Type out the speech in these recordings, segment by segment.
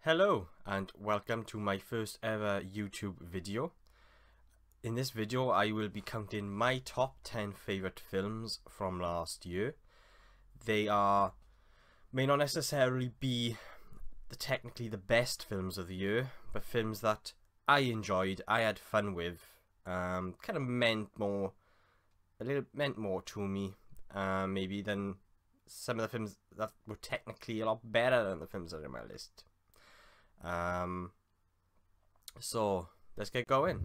Hello and welcome to my first ever YouTube video. In this video I will be counting my top 10 favourite films from last year. They may not necessarily be technically the best films of the year, but films that I enjoyed, I had fun with, kind of meant more to me maybe than some of the films that were technically a lot better than the films that are in my list. So let's get going.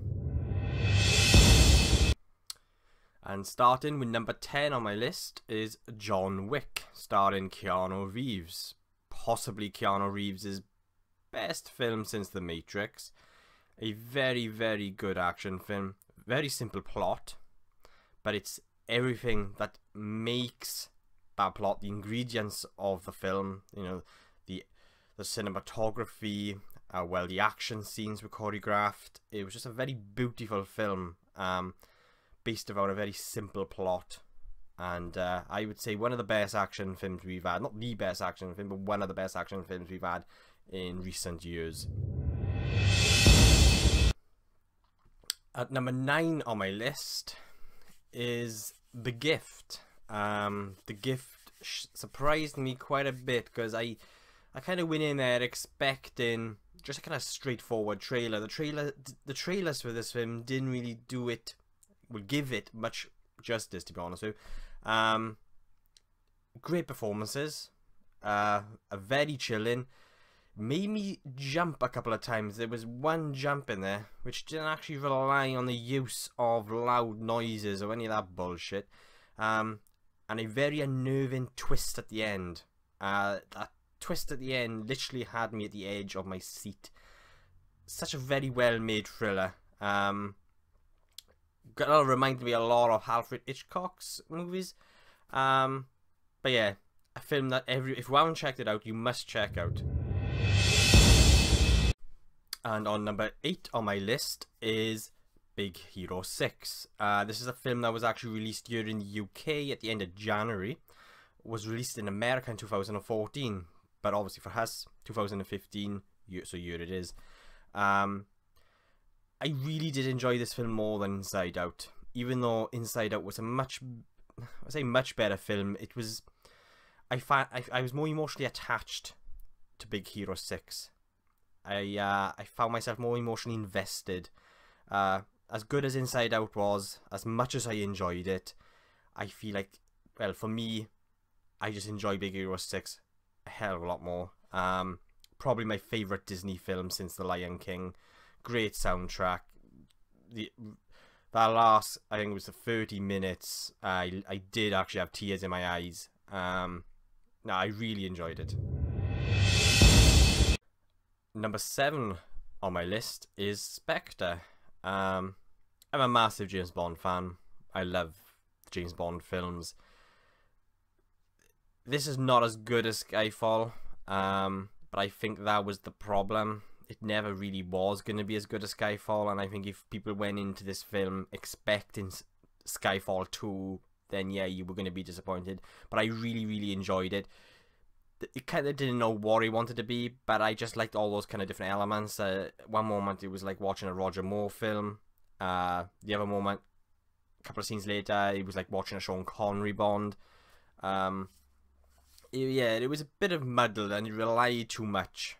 And starting with number 10 on my list is John Wick, starring Keanu Reeves. Possibly Keanu Reeves' best film since The Matrix. A very, very good action film. Very simple plot, but it's everything that makes that plot, the ingredients of the film, you know, the cinematography, the action scenes were choreographed. It was just a very beautiful film, based around a very simple plot, and I would say one of the best action films we've had, not the best action film, but one of the best action films we've had in recent years. At number 9 on my list is The Gift. The Gift surprised me quite a bit because I kind of went in there expecting just a kind of straightforward trailer. The trailers for this film didn't really give it much justice, to be honest with you. Great performances, a very chilling. Made me jump a couple of times. There was one jump in there which didn't actually rely on the use of loud noises or any of that bullshit. And a very unnerving twist at the end. That twist at the end literally had me at the edge of my seat. Such a very well made thriller. Reminded me a lot of Alfred Hitchcock's movies. But yeah, a film that if you haven't checked it out, you must check out. And on number 8 on my list is Big Hero 6. This is a film that was actually released here in the UK at the end of January. Was released in America in 2014. But obviously for us, 2015, so year it is. I really did enjoy this film more than Inside Out. Even though Inside Out was a much better film, it was... I was more emotionally attached to Big Hero 6. I found myself more emotionally invested. As good as Inside Out was, as much as I enjoyed it, I feel like, well, for me, I just enjoy Big Hero 6 a hell of a lot more. Probably my favourite Disney film since The Lion King. Great soundtrack. That last, I think it was the 30 minutes, I did actually have tears in my eyes. No, I really enjoyed it. Number 7 on my list is Spectre. I'm a massive James Bond fan. I love James Bond films. This is not as good as Skyfall, but I think that was the problem. It never really was going to be as good as Skyfall, and I think if people went into this film expecting Skyfall 2, then yeah, you were going to be disappointed. But I really, really enjoyed it. It kind of didn't know what it wanted to be, but I just liked all those kind of different elements. One moment it was like watching a Roger Moore film. The other moment, a couple of scenes later, it was like watching a Sean Connery Bond. Yeah, it was a bit of muddled and it relied too much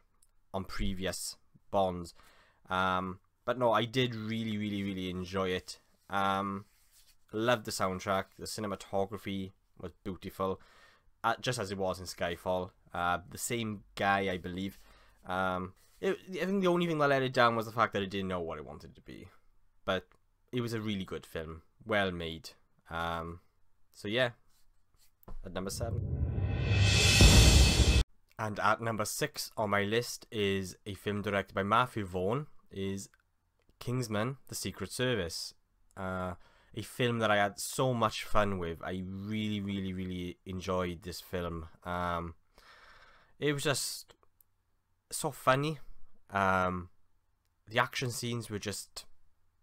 on previous Bonds. But no, I did really, really, really enjoy it. Loved the soundtrack. The cinematography was beautiful, just as it was in Skyfall. The same guy, I believe. I think the only thing that let it down was the fact that it didn't know what it wanted to be. But it was a really good film. Well made. So yeah, at number 7. And at number 6 on my list is a film directed by Matthew Vaughn, is Kingsman, The Secret Service. A film that I had so much fun with. I really, really, really enjoyed this film. It was just so funny. The action scenes were just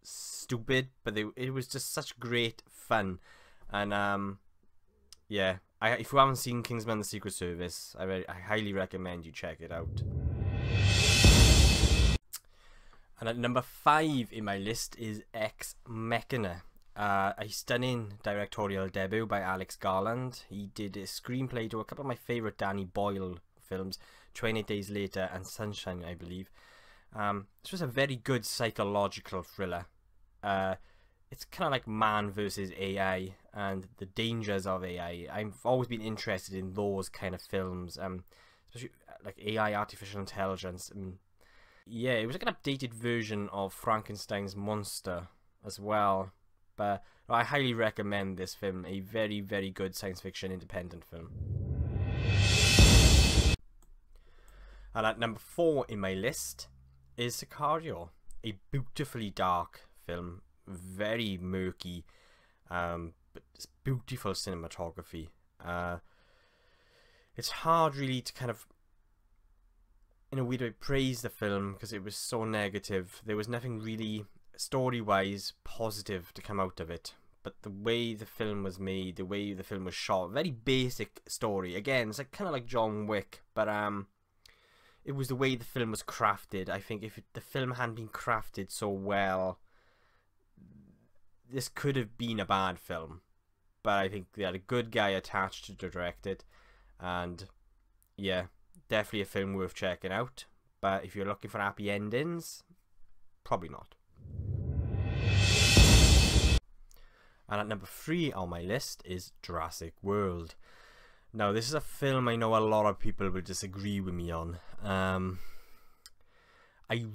stupid, but it was just such great fun. And yeah, if you haven't seen Kingsman: The Secret Service, I highly recommend you check it out. And at number 5 in my list is Ex Machina, a stunning directorial debut by Alex Garland. He did a screenplay to a couple of my favourite Danny Boyle films, 28 Days Later and Sunshine, I believe. This was a very good psychological thriller. It's kind of like man versus AI and the dangers of AI. I've always been interested in those kind of films, especially like AI, artificial intelligence. Yeah, it was like an updated version of Frankenstein's monster as well. But I highly recommend this film. A very, very good science fiction independent film. And at number 4 in my list is Sicario, a beautifully dark film, very murky, but it's beautiful cinematography. It's hard really to kind of, in a way, to praise the film because it was so negative. There was nothing really story-wise positive to come out of it. But the way the film was made, the way the film was shot, very basic story. Again, it's like kind of like John Wick, but it was the way the film was crafted. I think if the film hadn't been crafted so well, this could have been a bad film. But I think they had a good guy attached to direct it, and yeah, definitely a film worth checking out. But if you're looking for happy endings, probably not. And at number 3 on my list is Jurassic World. Now, this is a film I know a lot of people will disagree with me on. I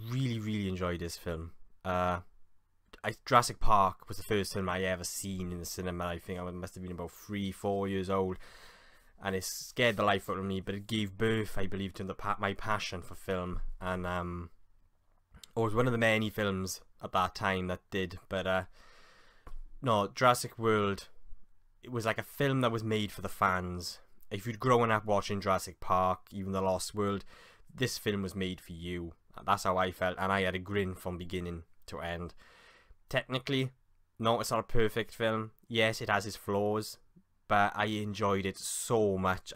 really, really enjoyed this film. Jurassic Park was the first film I ever seen in the cinema. I think I must have been about 3-4 years old. And it scared the life out of me, but it gave birth, I believe, to my passion for film. And it was one of the many films at that time that did. But no, Jurassic World, it was like a film that was made for the fans. If you'd grown up watching Jurassic Park, even The Lost World, this film was made for you. That's how I felt, and I had a grin from beginning to end. Technically, no, it's not a perfect film. Yes, it has its flaws, but I enjoyed it so much.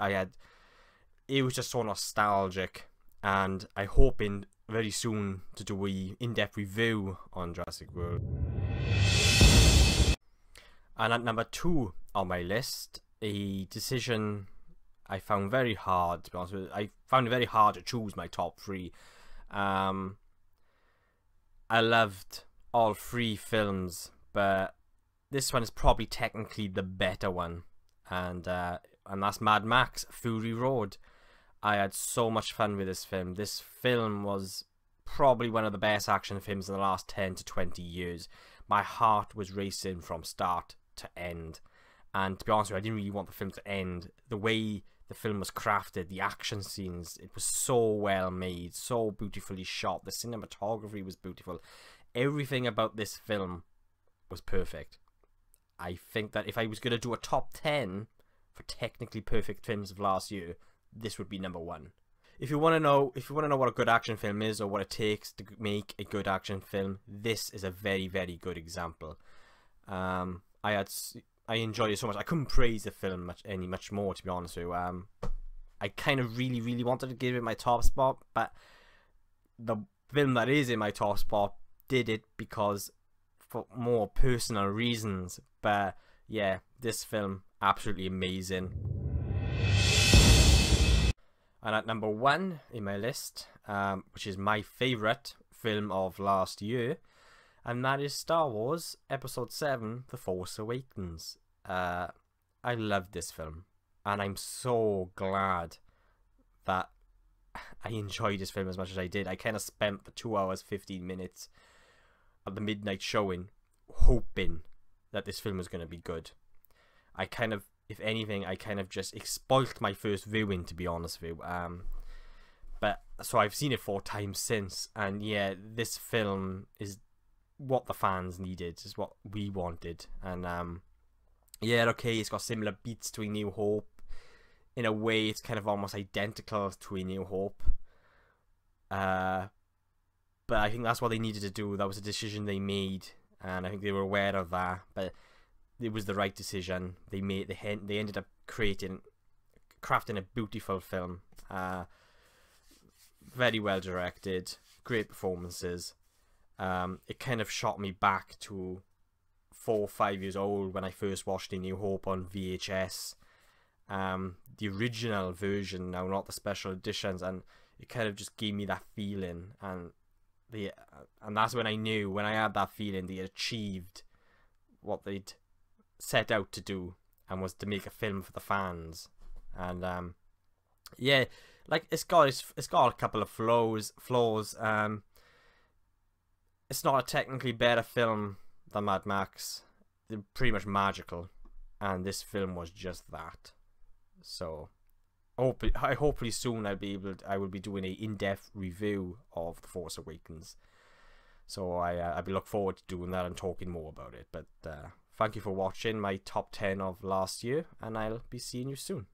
It was just so nostalgic, and I'm hoping very soon to do an in-depth review on Jurassic World. And at number 2 on my list, a decision I found very hard, to be honest with you. I found it very hard to choose my top 3. I loved all 3 films, but this one is probably technically the better one, and that's Mad Max Fury Road. I had so much fun with this film. This film was probably one of the best action films in the last 10 to 20 years. My heart was racing from start to end, and to be honest with you, I didn't really want the film to end. The way the film was crafted, the action scenes, it was so well made, so beautifully shot. The cinematography was beautiful. Everything about this film was perfect. I think that if I was going to do a top 10 for technically perfect films of last year, this would be number 1. If you want to know what a good action film is, or what it takes to make a good action film, this is a very, very good example. I enjoyed it so much. I couldn't praise the film much more, to be honest with you. I kind of really, really wanted to give it my top spot, but the film that is in my top spot did it because for more personal reasons. But yeah, this film, absolutely amazing. And at number 1 in my list, which is my favourite film of last year, and that is Star Wars Episode 7, The Force Awakens. I loved this film, and I'm so glad that I enjoyed this film as much as I did. I kind of spent the 2 hours 15 minutes at the midnight showing hoping that this film was going to be good. I kind of, if anything, I kind of just spoilt my first viewing, to be honest with you. But so I've seen it 4 times since, and yeah, this film is what the fans needed, is what we wanted. And yeah, okay, it's got similar beats to A New Hope. In a way, it's kind of almost identical to A New Hope. But I think that's what they needed to do. That was a decision they made, and I think they were aware of that. But it was the right decision they made. They ended up crafting a beautiful film. very well directed, great performances. It kind of shot me back to 4 or 5 years old when I first watched A New Hope on VHS. The original version now, not the special editions, and it kind of just gave me that feeling, and that's when I knew, when I had that feeling, they had achieved what they'd set out to do, and was to make a film for the fans. And yeah, like it's got a couple of flaws. It's not a technically better film than Mad Max. They're pretty much magical, and this film was just that. So hopefully soon I will be doing an in-depth review of The Force Awakens. So I look forward to doing that and talking more about it. But thank you for watching my top 10 of last year, and I'll be seeing you soon.